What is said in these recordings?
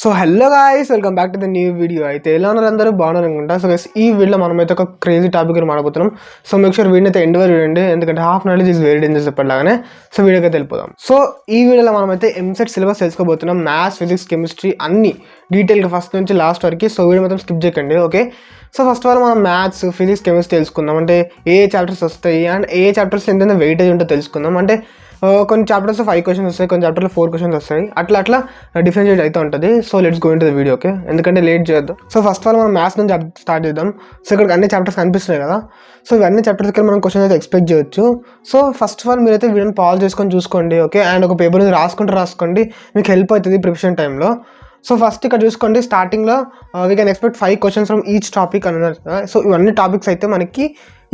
So hello guys, welcome back to the new video. అయితే ఎలా ఉన్నారు అందరూ? బాగున్నారు అనుకుంటా. సో గైస్, ఈ వీడియోలో మనమైతే ఒక క్రేజీ టాపిక్ మాట్లాడుతున్నాం. సో మేక్ షూర్ వీడియో అయితే ఎండ్ వరకు చూడండి, ఎందుకంటే half knowledge is very dangerous చెప్పట్లాగానే. సో వీడియోకి వెళ్ళిపోదాం. సో ఈ వీడియోలో మనమైతే ఎంసెట్ సిలబస్ తెలుసుకోబోతున్నాం. మ్యాథ్స్, ఫిజిక్స్, కెమిస్ట్రీ అన్ని డీటెయిల్గా ఫస్ట్ నుంచి లాస్ట్ వరకు. సో వీడియో మొత్తం స్కిప్ చేయకండి, okay? So first of all మనం మ్యాథ్స్, ఫిజిక్స్, కెమిస్ట్రీ తెలుసుకుందాం. అంటే ఏ చాప్టర్స్ వస్తాయి అండ్ ఏ చాప్టర్స్ ఎంత వెయిటేజ్ ఉంటుందో తెలుసుకుందాం. అంటే కొన్ని చాప్టర్స్ 5 క్వశ్చన్స్ వస్తాయి, కొన్ని చాప్టర్లో 4 క్వశ్చన్స్ వస్తాయి, అట్లా డిఫరెన్షియేట్ అయితే ఉంటుంది. So let's go in to the video, okay? ఎందుకంటే లేట్ చేయొద్దు. సో ఫస్ట్ ఆఫ్ ఆల్ మనం మ్యాథ్స్ నుంచి స్టార్ట్ చేద్దాం. సో ఇక్కడ అన్ని చాప్టర్స్ కనిపిస్తున్నాయి కదా. సో ఇవన్నీ చాప్టర్స్కి మనం క్వశ్చన్స్ అయితే ఎక్స్పెక్ట్ చేయొచ్చు. సో ఫస్ట్ ఆఫ్ ఆల్ మీరైతే వీడియోని పాజ్ చేసుకొని చూసుకోండి, ఓకే? అండ్ ఒక పేపర్ మీద రాసుకోండి, మీకు హెల్ప్ అవుతుంది ప్రిపరేషన్ టైంలో. సో ఫస్ట్ ఇక్కడ చూసుకోండి, స్టార్టింగ్లో we can expect 5 questions from each topic అని ఉన్నారు కదా. సో ఇవన్నీ టాపిక్స్ అయితే మనకి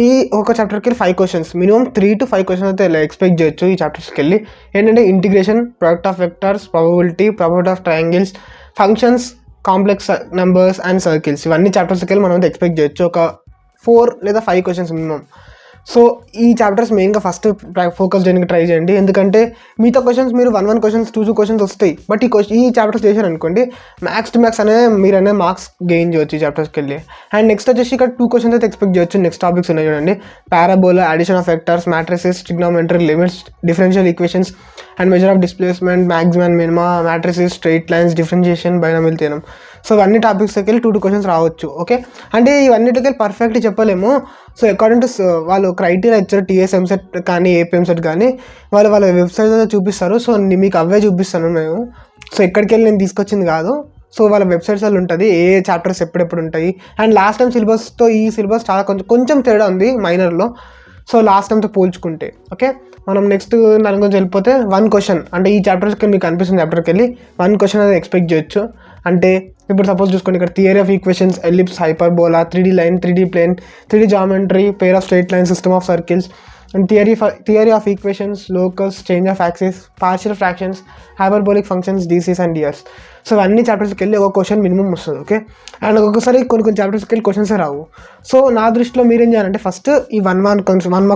ఈ ఒక చాప్టర్కి 5 క్వశ్చన్స్, మినిమం 3 to 5 క్వశ్చన్స్ అయితే ఎక్స్పెక్ట్ చేయొచ్చు ఈ చాప్టర్స్కి వెళ్ళి. ఏంటంటే integration, product of vectors, probability of triangles, functions, complex numbers and circles, ఇవన్నీ చాప్టర్స్కి వెళ్ళి మనం అయితే ఎక్స్పెక్ట్ చేయొచ్చు ఒక 4 లేదా 5 క్వశ్చన్స్ మినిమం. సో ఈ చాప్టర్స్ మెయిన్గా ఫస్ట్ ఫోకస్ చేయడానికి ట్రై చేయండి, ఎందుకంటే మిగతా క్వశ్చన్స్ మీరు 1 క్వశ్చన్స్ 2 క్వశ్చన్స్ వస్తాయి. బట్ ఈ చాప్టర్స్ చేశారు అనుకోండి, మ్యాథ్స్ టు మ్యాథ్స్ మీరనే మార్క్స్ గెయిన్ చేయొచ్చు ఈ చాప్టర్స్కి వెళ్ళి. అండ్ నెక్స్ట్ వచ్చేసి ఇక్కడ 2 క్వశ్చన్స్ అయితే ఎక్స్పెక్ట్ చేయొచ్చు. నెక్స్ట్ టాపిక్స్ ఉన్నాయి చూడండి: parabola, addition of vectors, matrices, trigonometry, limits, differential equations and measure of displacement, maximum and minima, matrices, straight lines, differentiation, binomial theorem. So ఇవన్నీ టాపిక్స్కి వెళ్ళి 2 క్వశ్చన్స్ రావచ్చు, ఓకే? అంటే ఇవన్నిటికి వెళ్ళి పర్ఫెక్ట్గా చెప్పలేము. సో అకార్డింగ్ టు వాళ్ళు క్రైటీరియా ఇచ్చారు, టీఎస్ ఎంసెట్ కానీ ఏపీ ఎంసెట్ కానీ వాళ్ళ వెబ్సైట్లో చూపిస్తారు. సో మీకు అవే చూపిస్తాను మేము. సో ఎక్కడికి వెళ్ళి నేను తీసుకొచ్చింది కాదు. సో వాళ్ళ వెబ్సైట్స్లో ఉంటుంది ఏ చాప్టర్స్ ఎప్పుడెప్పుడు ఉంటాయి. అండ్ లాస్ట్ టైం సిలబస్తో ఈ సిలబస్ చాలా కొంచెం తేడా ఉంది మైనర్లో. సో లాస్ట్ టైంతో పోల్చుకుంటే, ఓకే? మనం నెక్స్ట్ దాని గురించి వెళ్ళిపోతే 1 క్వశ్చన్, అంటే ఈ చాప్టర్స్కి మీకు అనిపిస్తుంది చాప్టర్కి వెళ్ళి 1 క్వశ్చన్ అనేది ఎక్స్పెక్ట్ చేయొచ్చు. అంటే ఇప్పుడు సపోజ్ చూసుకోండి, ఇక్కడ theory of equations, ellipse, hyperbola, 3D line, 3D plane, 3D geometry, pair of straight line, system of circles and theory of equations, locus, change of axis, partial fractions, hyperbolic functions, DCs and DRs. So అన్ని చాప్టర్స్కి వెళ్ళి ఒక question minimum వస్తుంది, okay? And ఒక్కొక్కసారి కొన్ని చాప్టర్స్కి వెళ్ళి క్వశ్చన్సే రావు. So నా దృష్టిలో మీరేం చేయాలంటే ఫస్ట్ ఈ 1 మార్క్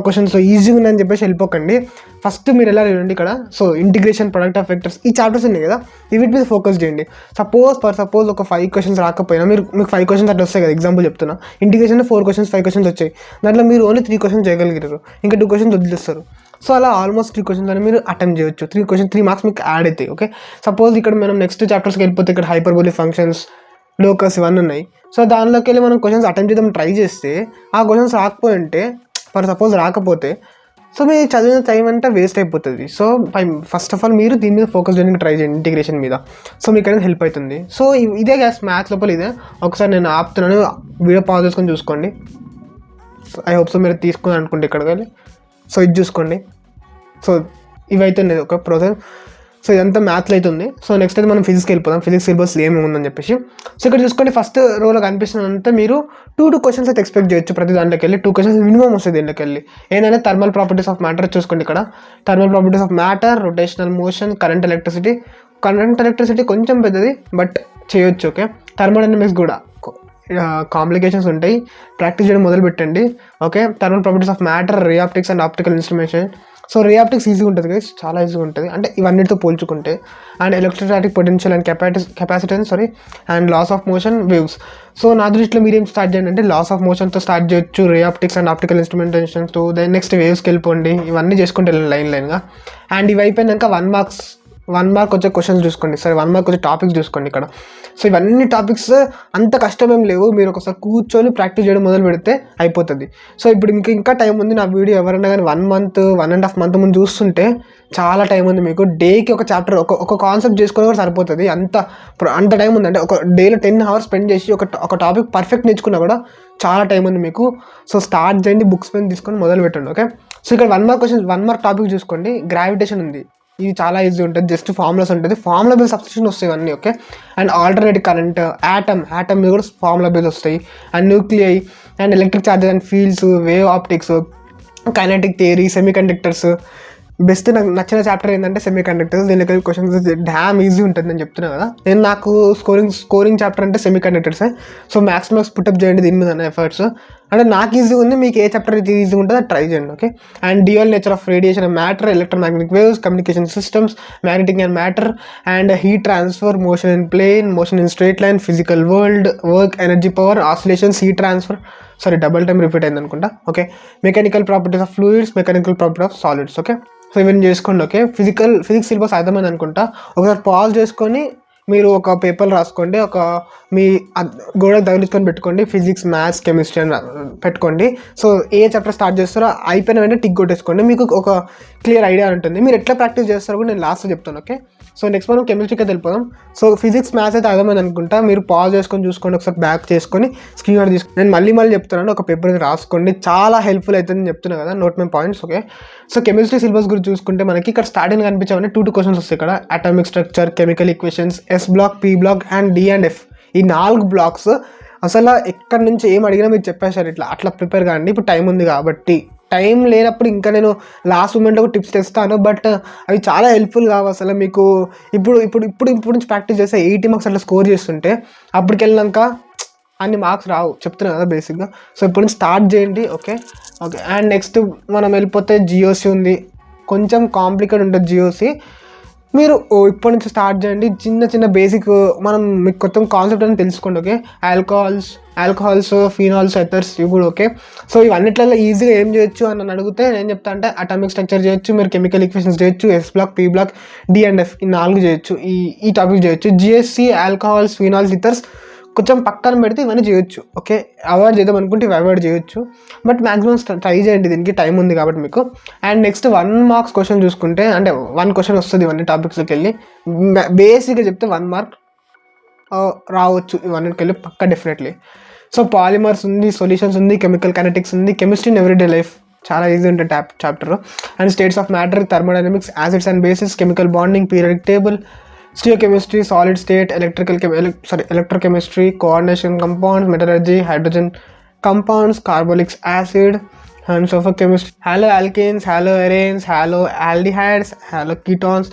క్వశ్చన్స్ ఈజీగా ఉందని చెప్పేసి వెళ్ళిపోకండి. ఫస్ట్ మీరు ఎలా చూడండి ఇక్కడ. So integration, product of vectors, ఈ చాప్టర్స్ ఉన్నాయి కదా, వీటి మీద ఫోకస్ చేయండి. సపోజ్ ఒక 5 క్వశ్చన్స్ రాకపోయినా మీకు 5 క్వశ్చన్స్ అట్లా వస్తాయి కదా. ఎగ్జాంపుల్ చెప్తున్నా, ఇంటిగ్రేషన్ 4 క్వశ్చన్స్ 5 క్వశ్చన్స్ వచ్చాయి, దాంట్లో మీరు ఓన్లీ 3 క్వశ్చన్స్ చేయగలిగారు, ఇంకా 2 క్వశ్చన్స్ వదిలేస్తారు. సో అలా ఆల్మోస్ట్ 3 క్వశ్చన్స్ అని మీరు అటెంప్ట్ చేయొచ్చు. 3 మార్క్స్ మీకు యాడ్ అవుతాయి, ఓకే? సపోజ్ ఇక్కడ మనం నెక్స్ట్ చాప్టర్స్కి వెళ్ళిపోతే ఇక్కడ హైపర్బోలిక్ ఫంక్షన్స్, లోకస్ ఇవన్నీ ఉన్నాయి. సో దానిలోకి వెళ్ళి మనం క్వశ్చన్స్ అటెంప్ట్ చేద్దాం ట్రై చేస్తే ఆ క్వశ్చన్స్ రాకపోతే, సపోజ్ రాకపోతే, సో మీరు చదివిన టైం అంతా వేస్ట్ అయిపోతుంది. సో ఫస్ట్ ఆఫ్ ఆల్ మీరు దీని మీద ఫోకస్ చేయడానికి ట్రై చేయండి, ఇంటిగ్రేషన్ మీద. సో మీకు అనేది హెల్ప్ అవుతుంది. సో ఇదే గ్యాస్ మ్యాథ్స్ లోపల ఇదే. ఒకసారి నేను ఆపుతున్నాను, వీడియో పాజ్ చేసుకొని చూసుకోండి. ఐ హోప్ సో మీరు తీసుకుని అనుకుంటే ఇక్కడికి వెళ్ళి. సో ఇది చూసుకోండి. సో ఇవైతే ఒక ప్రాసెస్. సో ఇదంతా మ్యాథ్లో అయితే ఉంది. సో నెక్స్ట్ అయితే మనం ఫిజిక్స్కి వెళ్ళిపోదాం. ఫిజిక్స్ సిలబస్ ఏముందని చెప్పేసి. సో ఇక్కడ చూసుకోండి, ఫస్ట్ రోలో కనిపిస్తున్నంత మీరు 2 క్వశ్చన్స్ అయితే ఎక్స్పెక్ట్ చేయొచ్చు ప్రతి దాంట్లోకి వెళ్ళి. 2 క్వశ్చన్స్ మినిమం వస్తుంది దీంట్లోకి వెళ్ళి. ఏంటంటే థర్మల్ ప్రాపర్టీస్ ఆఫ్ మ్యాటర్ చూసుకోండి ఇక్కడ. Thermal properties of matter, rotational motion, current electricity కొంచెం పెద్దది బట్ చేయొచ్చు, ఓకే? థర్మోడైనమిక్స్ కూడా కాంప్లికేషన్స్ ఉంటాయి, ప్రాక్టీస్ చేయడం మొదలు పెట్టండి, okay? Thermal properties of matter, ray optics and optical instrumentation. So ray optics ఈజీగా ఉంటుంది గైస్, చాలా ఈజీగా ఉంటుంది అంటే ఇవన్నిటితో పోల్చుకుంటే. And electrostatic potential and capacitance and laws of motion, waves. So నా దృష్టిలో మీరు ఏం స్టార్ట్ చేయండి అంటే లాస్ ఆఫ్ మోషన్తో స్టార్ట్ చేయొచ్చు, రే ఆప్టిక్స్ అండ్ ఆప్టికల్ ఇన్స్ట్రుమెంటేషన్తో, దెన్ నెక్స్ట్ వేవ్స్కి వెళ్ళిపోండి. ఇవన్నీ చేసుకుంటే వెళ్ళండి లైన్గా. అండ్ ఇవి అయిపోయినాక 1 మార్క్ వచ్చే క్వశ్చన్స్ చూసుకోండి, సరే 1 మార్క్ వచ్చే టాపిక్స్ చూసుకోండి ఇక్కడ. సో ఇవన్నీ టాపిక్స్ అంత కష్టమేం లేవు, మీరు ఒకసారి కూర్చొని ప్రాక్టీస్ చేయడం మొదలు పెడితే అయిపోతుంది. సో ఇప్పుడు ఇంకా టైం ఉంది. నా వీడియో ఎవరైనా కానీ 1.5 మంత్ ముందు చూస్తుంటే చాలా టైం ఉంది మీకు. డేకి ఒక చాప్టర్ ఒక కాన్సెప్ట్ చేసుకొని కూడా సరిపోతుంది. అంత టైం ఉంది. అంటే ఒక డేలో 10 hours స్పెండ్ చేసి ఒక టాపిక్ పర్ఫెక్ట్ నేర్చుకున్నా కూడా చాలా టైం ఉంది మీకు. సో స్టార్ట్ చేయండి, బుక్స్ పెన్ తీసుకొని మొదలు పెట్టండి, ఓకే? సో ఇక్కడ 1 మార్క్ క్వశ్చన్, 1 మార్క్ టాపిక్ చూసుకోండి. గ్రావిటేషన్ ఉంది, ఇది చాలా ఈజీ ఉంటుంది, జస్ట్ ఫార్ములాస్ ఉంటుంది, ఫార్ములా బేస్ సబ్స్టిట్యూషన్ వస్తాయి అన్నీ, okay? And alternative current, atom మీద కూడా ఫార్ములా బేస్ వస్తాయి. And nuclei and electric charges and fields, wave optics, kinetic theory, semi conductors. Best నాకు నచ్చిన చాప్టర్ ఏంటంటే సెమీ కండక్టర్స్. దీనికి క్వశ్చన్స్ డ్యామ్ ఈజీ ఉంటుంది అని చెప్తున్నా కదా. నాకు స్కోరింగ్ చాప్టర్ అంటే సెమీ కండక్టర్సే. సో మ్యాక్స్ పుటప్ చేయండి దీని మీద ఎఫర్ట్స్. అంటే నాకు ఈజీగా ఉంది, మీకు ఏ చాప్టర్ అయితే ఈజీగా ఉంటుందో ట్రై చేయండి. Okay. And dual nature of radiation and matter, electromagnetic waves, communication systems, magnetic and matter, and heat transfer, motion in plane, motion in straight line, physical world, work, energy, power, oscillations, heat transfer, double time repeat అయింది అనుకుంటా. Okay. Mechanical properties of fluids, mechanical property of solids. Okay. So ఇవన్నీ చేసుకోండి. Okay. Physics syllabus అర్థమైంది అనుకుంటా. ఒకసారి pause చేసుకొని మీరు ఒక పేపర్ రాసుకోండి, మీ గోడకు తగిలించుకొని పెట్టుకోండి, ఫిజిక్స్, మ్యాథ్స్, కెమిస్ట్రీ అని పెట్టుకోండి. సో ఏ చాప్టర్ స్టార్ట్ చేస్తారో అయిపోయిన వెంటనే టిక్ కొట్టేసుకోండి, మీకు ఒక క్లియర్ ఐడియా ఉంటుంది. మీరు ఎట్లా ప్రాక్టీస్ చేస్తారో కూడా నేను లాస్ట్లో చెప్తాను. ఓకే. సో నెక్స్ట్ మనం కెమిస్ట్రీకి వెళ్ళిపోదాం. సో ఫిజిక్స్, మ్యాథ్స్ అయితే అర్థమైంది అనుకుంటా. మీరు పాజ్ చేసుకొని చూసుకోండి, ఒకసారి బ్యాక్ చేసుకొని స్క్రీన్ షాట్ తీసుకొని నేను మళ్ళీ చెప్తున్నాను, ఒక పేపర్ రాసుకోండి, చాలా హెల్ప్ఫుల్ అవుతుంది చెప్తున్నాను కదా, note my points. Okay. So chemistry syllabus గురించి చూసుకుంటే మనకి ఇక్కడ స్టార్టింగ్ కనిపించామని 2 క్వశ్చన్స్ వస్తాయి ఇక్కడ. Atomic structure, chemical equations, S block, P block and D and F. ఈ 4 బ్లాక్స్ అసలు ఎక్కడి నుంచి ఏం అడిగినా మీరు చెప్పేశారు, అట్లా ప్రిపేర్ కాండి. ఇప్పుడు టైం ఉంది కాబట్టి, టైం లేనప్పుడు ఇంకా నేను లాస్ట్ మూమెంట్లో టిప్స్ తెస్తాను, బట్ అవి చాలా హెల్ప్ఫుల్ కావు అసలు మీకు. ఇప్పుడు నుంచి ప్రాక్టీస్ చేస్తే 80 మార్క్స్ అట్లా స్కోర్ చేస్తుంటే అప్పటికి వెళ్ళినాక అన్ని మార్క్స్ రావు, చెప్తున్నాను కదా బేసిక్గా. సో ఇప్పుడు నుంచి స్టార్ట్ చేయండి. ఓకే. అండ్ నెక్స్ట్ మనం వెళ్ళిపోతే జియోసి ఉంది, కొంచెం కాంప్లికేట్ ఉంటుంది జియోసి. మీరు ఇప్పటి నుంచి స్టార్ట్ చేయండి, చిన్న బేసిక్ మీకు కొత్త కాన్సెప్ట్ అని తెలుసుకోండి. ఓకే. ఆల్కహాల్స్, ఫినాల్స్, ఎథర్స్, ఇవి కూడా. ఓకే. సో ఇవన్నిట్లలో ఈజీగా ఏం చేయొచ్చు అని నన్ను అడిగితే నేను చెప్తా అంటే అటామిక్ స్ట్రక్చర్ చేయొచ్చు, మీరు కెమికల్ ఈక్వేషన్స్ చేయొచ్చు, S block, P block, D and F, ఈ 4 చేయొచ్చు, ఈ టాపిక్ చేయొచ్చు. జిఎస్సి, ఆల్కహాల్స్, ఫినాల్స్, ఇథర్స్ కొంచెం పక్కన పెడితే ఇవన్నీ చేయొచ్చు. ఓకే. అవాయిడ్ చేద్దాం అనుకుంటే ఇవి అవాయిడ్ చేయొచ్చు, బట్ మ్యాక్సిమం ట్రై చేయండి, దీనికి టైం ఉంది కాబట్టి మీకు. అండ్ నెక్స్ట్ 1 మార్క్స్ క్వశ్చన్ చూసుకుంటే, అంటే 1 క్వశ్చన్ వస్తుంది ఇవన్నీ టాపిక్స్కి వెళ్ళి. బేసిక్గా చెప్తే 1 మార్క్ రావచ్చు ఇవన్నిటికి వెళ్ళి పక్కా, డెఫినెట్లీ. సో పాలిమర్స్ ఉంది, సొల్యూషన్స్ ఉంది, కెమికల్ కైనెటిక్స్ ఉంది, కెమిస్ట్రీ ఇన్ ఎవ్రీడే లైఫ్ చాలా ఈజీ ఉంటుంది chapter. And states of matter, thermodynamics, acids and bases, chemical bonding, periodic table, stereochemistry, solid state, electrochemistry, coordination, compounds, metallurgy, hydrogen compounds, carbolic acid, and sulphur chemistry, halo alkanes, halo arenes, halo aldehydes, halo ketones,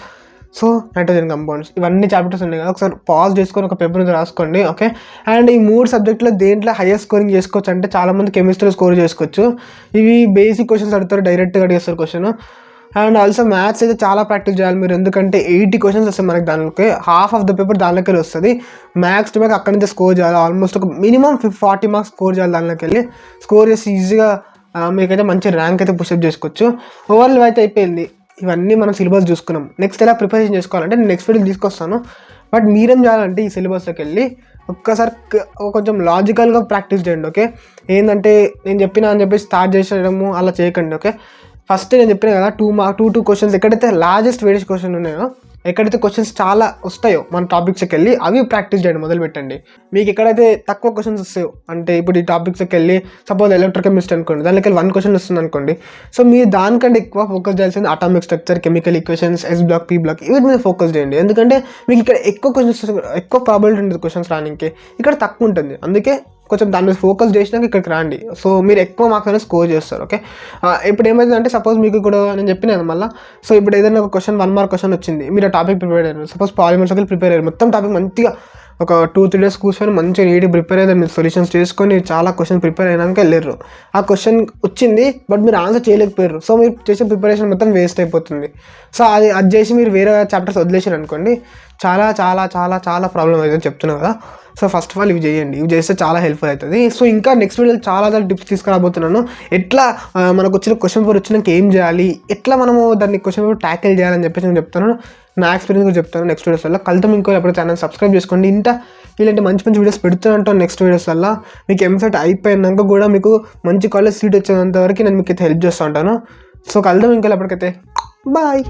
so nitrogen compounds. ఇవన్నీ chapters ఉన్నాయి కదా, ఒకసారి pause చేసుకొని ఒక paper మీద రాసుకోండి. Okay. And ఈ 3 సబ్జెక్టులో దేంట్లో హైయెస్ట్ స్కోరింగ్ చేసుకోవచ్చు అంటే చాలామంది కెమిస్ట్రీలో స్కోర్ చేసుకోవచ్చు. ఇవి బేసిక్ క్వశ్చన్స్ అడుగుతారు, డైరెక్ట్గా అడిగేస్తారు క్వశ్చన్. అండ్ ఆల్సో మ్యాథ్స్ అయితే చాలా ప్రాక్టీస్ చేయాలి మీరు, ఎందుకంటే 80 క్వశ్చన్స్ వస్తాయి మనకి, దానిలోకి హాఫ్ ఆఫ్ ద పేపర్ దానిలోకి వెళ్ళి వస్తుంది. మ్యాథ్స్ టు మ్యాథ్స్ అక్కడి నుంచి స్కోర్ చేయాలి, ఆల్మోస్ట్ ఒక మినిమం 40 మార్క్స్ స్కోర్ చేయాలి. దానిలోకి వెళ్ళి స్కోర్ చేసి ఈజీగా మీకైతే మంచి ర్యాంక్ అయితే పుషప్ చేసుకోవచ్చు. ఓవరాల్ అయితే అయిపోయింది. ఇవన్నీ మనం సిలబస్ చూసుకున్నాం. నెక్స్ట్ ఎలా ప్రిపరేషన్ చేసుకోవాలంటే నేను నెక్స్ట్ వీడియో తీసుకొస్తాను, బట్ మీరేం చేయాలంటే ఈ సిలబస్లోకి వెళ్ళి ఒక్కసారి కొంచెం లాజికల్గా ప్రాక్టీస్ చేయండి. ఓకే. ఏంటంటే నేను చెప్పినా అని చెప్పేసి స్టార్ట్ చేసేయడము అలా చేయకండి. ఓకే. ఫస్ట్ నేను చెప్పిన కదా 2 క్వశ్చన్స్ ఎక్కడైతే లార్జెస్ట్ వేరియస్ క్వశ్చన్ ఉన్నాయో, ఎక్కడైతే క్వశ్చన్స్ చాలా వస్తాయో మన టాపిక్స్కి వెళ్ళి అవి ప్రాక్టీస్ చేయండి మొదలు పెట్టండి. మీకు ఎక్కడైతే తక్కువ క్వశ్చన్స్ వస్తాయో, అంటే ఇప్పుడు ఈ టాపిక్స్కి వెళ్ళి సపోజ్ ఎలక్ట్రోకెమిస్ట్రీ అనుకోండి, దానికి వెళ్ళి 1 క్వశ్చన్ వస్తుంది అనుకోండి, సో మీరు దానికంటే ఎక్కువ ఫోకస్ చేయాల్సింది atomic structure, chemical equations, S block, P block, వీటి మీద ఫోకస్ చేయండి. ఎందుకంటే మీకు ఇక్కడ ఎక్కువ ప్రాబిలిటీ ఉంటుంది క్వశ్చన్స్ రానికి, ఇక్కడ తక్కువ ఉంటుంది. అందుకే కొంచెం దాని మీద ఫోకస్ చేసినాక ఇక్కడికి రండి, సో మీరు ఎక్కువ మార్క్స్ అనేది స్కోర్ చేస్తారు. ఓకే. ఇప్పుడు ఏమైందంటే సపోజ్ మీకు కూడా నేను చెప్పినాను మళ్ళీ, సో ఇప్పుడు ఏదైనా ఒక క్వశ్చన్ 1 మార్క్ క్వశ్చన్ వచ్చింది, మీరు ఆ టాపిక్ ప్రిపేర్ అయ్యారు, సపోజ్ పాలిమర్స్కి ప్రిపేర్ అయ్యారు, మొత్తం టాపిక్ మంచిగా ఒక 2-3 days కూర్చొని మంచిగా నీట్గా ప్రిపేర్ అయ్యారు, మీరు సొల్యూషన్స్ చేసుకొని చాలా క్వశ్చన్ ప్రిపేర్ అయినాక వెళ్ళారు, ఆ క్వశ్చన్ వచ్చింది బట్ మీరు ఆన్సర్ చేయలేకపోయారు, సో మీరు చేసే ప్రిపరేషన్ మొత్తం వేస్ట్ అయిపోతుంది. సో అది చేసి మీరు వేరే చాప్టర్స్ వదిలేసారు అనుకోండి, చాలా చాలా చాలా చాలా ప్రాబ్లం అవుతుందని చెప్తున్నాను కదా. సో ఫస్ట్ ఆఫ్ ఆల్ ఇవి చేయండి, ఇవి చేస్తే చాలా హెల్ప్ఫుల్ అవుతుంది. సో ఇంకా నెక్స్ట్ వీడియోలో చాలా టిప్స్ తీసుకురాబోతున్నాను, ఎట్లా మనకు వచ్చిన క్వశ్చన్ పేపర్ వచ్చినాక ఏం చేయాలి, ఎట్లా మనము దాన్ని క్వశ్చన్ పేపర్ ట్యాకిల్ చేయాలని చెప్పేసి నేను చెప్తాను, నా ఎక్స్పీరియన్స్ కూడా చెప్తాను నెక్స్ట్ వీడియోస్ వల్ల. కలుద్దాం. ఇంకో ఎప్పుడైతే ఛానల్ సబ్స్క్రైబ్ చేసుకోండి, ఇలాంటి మంచి వీడియోస్ పెడుతుంటాను నెక్స్ట్ వీడియోస్ వల్ల. మీకు ఎంసెట్ అయిపోయినాక కూడా మీకు మంచి కాలేజ్ సీట్ వచ్చేంత వరకు నేను మీకు అయితే హెల్ప్ చేస్తూ ఉంటాను. సో కలుద్దాం ఇంకా ఎప్పటికైతే, బాయ్.